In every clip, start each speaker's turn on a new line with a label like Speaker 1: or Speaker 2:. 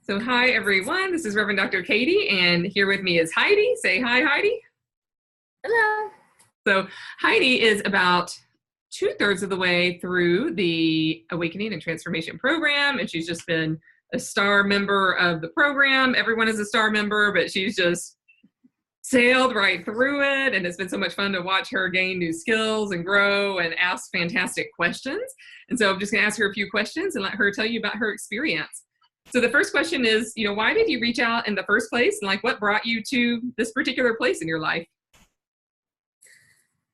Speaker 1: So hi, everyone. This is Reverend Dr. Katy, and here with me is Heidi. Say hi, Heidi.
Speaker 2: Hello.
Speaker 1: So Heidi is about 2/3 of the way through the Awakening and Transformation program, and she's just been a star member of the program. Everyone is a star member, but she's just sailed right through it, and it's been so much fun to watch her gain new skills and grow and ask fantastic questions. And so I'm just going to ask her a few questions and let her tell you about her experience. So the first question is, why did you reach out in the first place? And what brought you to this particular place in your life?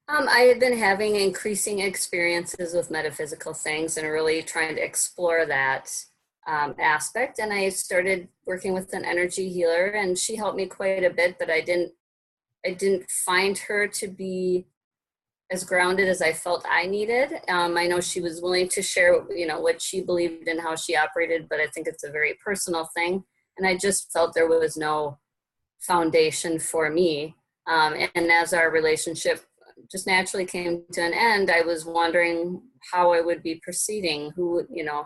Speaker 2: I had been having increasing experiences with metaphysical things and really trying to explore that aspect. And I started working with an energy healer, and she helped me quite a bit, but I didn't find her to be as grounded as I felt I needed. I know she was willing to share, what she believed and how she operated, but I think it's a very personal thing. And I just felt there was no foundation for me. And as our relationship just naturally came to an end, I was wondering how I would be proceeding.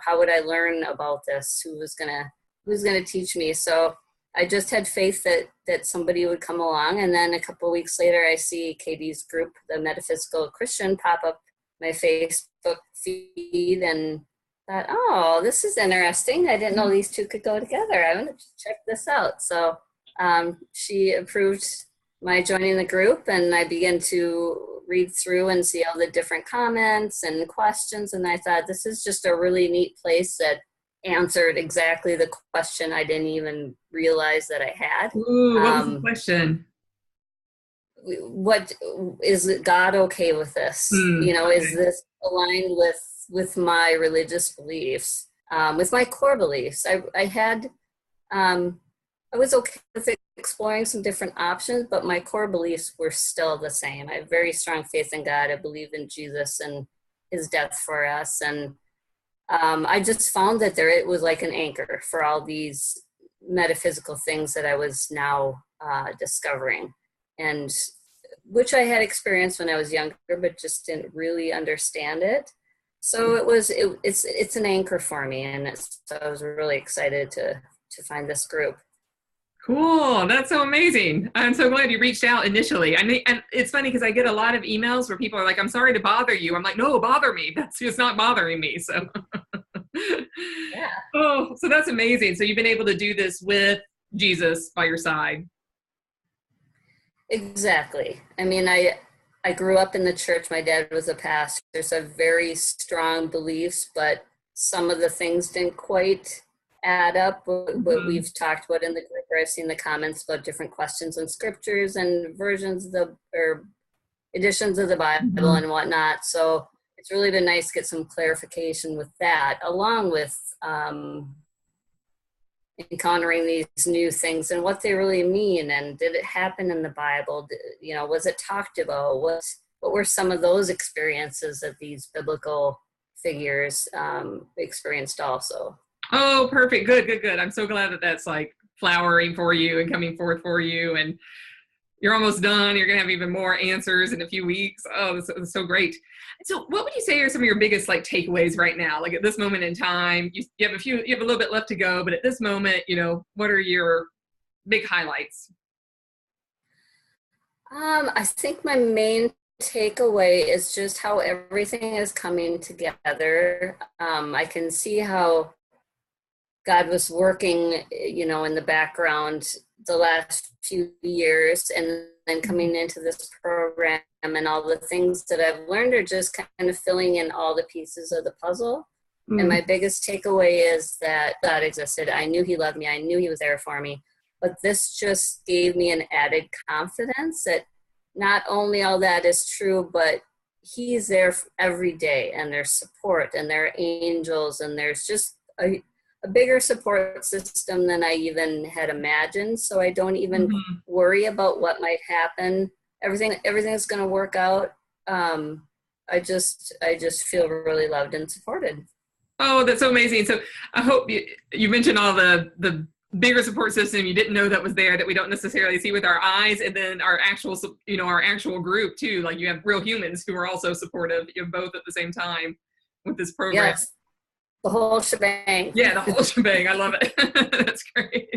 Speaker 2: How would I learn about this? Who's gonna teach me? So I just had faith that somebody would come along. And then a couple of weeks later, I see Katie's group, the Metaphysical Christian, pop up my Facebook feed, and thought, oh, this is interesting. I didn't know these two could go together. I want to check this out. So she approved my joining the group, and I began to read through and see all the different comments and questions. And I thought, this is just a really neat place that answered exactly the question I didn't even realize that I had.
Speaker 1: Ooh, what was the question?
Speaker 2: What is God okay with this?
Speaker 1: Okay.
Speaker 2: Is this aligned with my religious beliefs, with my core beliefs? I was okay with exploring some different options, but my core beliefs were still the same. I have very strong faith in God. I believe in Jesus and his death for us. And I just found that it was like an anchor for all these metaphysical things that I was now discovering, and which I had experienced when I was younger, but just didn't really understand it. So it's an anchor for me, and so I was really excited to find this group.
Speaker 1: Cool. That's so amazing. I'm so glad you reached out initially. And it's funny because I get a lot of emails where people are like, I'm sorry to bother you. I'm like, no, bother me. That's just not bothering me. So,
Speaker 2: Yeah.
Speaker 1: Oh, so that's amazing. So you've been able to do this with Jesus by your side.
Speaker 2: Exactly. I mean, I grew up in the church. My dad was a pastor, so very strong beliefs, but some of the things didn't quite add up. What we've talked about in the group, or I've seen the comments about different questions in scriptures and versions or editions of the Bible and whatnot. So it's really been nice to get some clarification with that, along with encountering these new things and what they really mean, and did it happen in the Bible? Was it talked about? What were some of those experiences that these biblical figures experienced also?
Speaker 1: Oh, perfect. Good. I'm so glad that that's flowering for you and coming forth for you. And you're almost done. You're going to have even more answers in a few weeks. Oh, that's so great. So what would you say are some of your biggest takeaways right now? At this moment in time, you have a little bit left to go, but at this moment, what are your big highlights?
Speaker 2: I think my main takeaway is just how everything is coming together. I can see how God was working, in the background the last few years, and then coming into this program, and all the things that I've learned are just kind of filling in all the pieces of the puzzle. And my biggest takeaway is that God existed. I knew he loved me. I knew he was there for me. But this just gave me an added confidence that not only all that is true, but he's there every day, and there's support, and there are angels, and there's just a bigger support system than I even had imagined. So I don't even worry about what might happen. Everything's going to work out. I just feel really loved and supported.
Speaker 1: Oh, that's so amazing. So I hope you mentioned all the bigger support system you didn't know that was there, that we don't necessarily see with our eyes, and then our actual group too. You have real humans who are also supportive, both at the same time with this program.
Speaker 2: Yes. The whole shebang.
Speaker 1: Yeah, the whole shebang. I love it. That's great.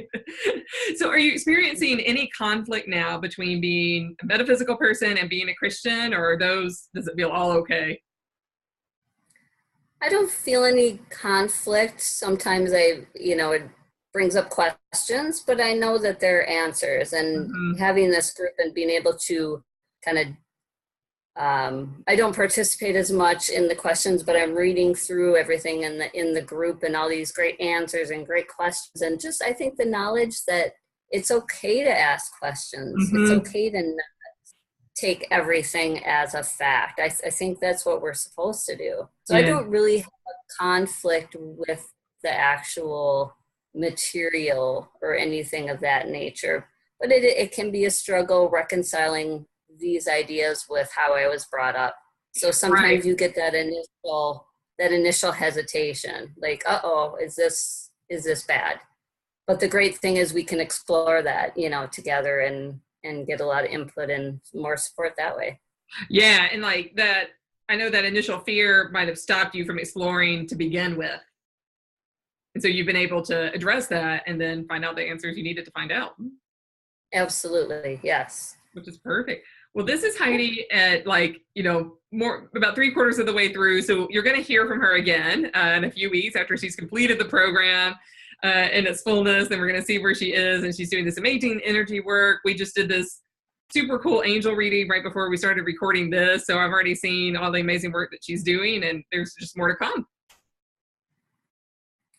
Speaker 1: So are you experiencing any conflict now between being a metaphysical person and being a Christian, or does it feel all okay?
Speaker 2: I don't feel any conflict. Sometimes it brings up questions, but I know that there are answers. And
Speaker 1: Mm-hmm.
Speaker 2: having this group and being able to kind of, I don't participate as much in the questions, but I'm reading through everything in the group and all these great answers and great questions. And just, I think the knowledge that it's okay to ask questions. It's
Speaker 1: Mm-hmm.
Speaker 2: okay to take everything as a fact. I think that's what we're supposed to do. So I
Speaker 1: Yeah.
Speaker 2: don't really have a conflict with the actual material or anything of that nature, but it can be a struggle reconciling these ideas with how I was brought up. So
Speaker 1: Right.
Speaker 2: sometimes you get that initial hesitation, like, uh-oh, is this bad? But the great thing is we can explore that, together and get a lot of input and more support that way.
Speaker 1: Yeah. And like that, I know that initial fear might have stopped you from exploring to begin with. And so you've been able to address that and then find out the answers you needed to find out,
Speaker 2: Absolutely. Yes.
Speaker 1: which is perfect. Well, this is Heidi at more about 3/4 of the way through. So you're going to hear from her again in a few weeks after she's completed the program in its fullness. Then we're going to see where she is. And she's doing this amazing energy work. We just did this super cool angel reading right before we started recording this. So I've already seen all the amazing work that she's doing, and there's just more to come.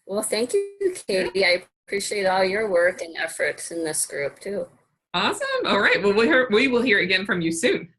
Speaker 2: Well, thank you,
Speaker 1: Yeah.
Speaker 2: Katie. I appreciate all your work and efforts in this group too.
Speaker 1: Awesome. All right. Well, we will hear again from you soon.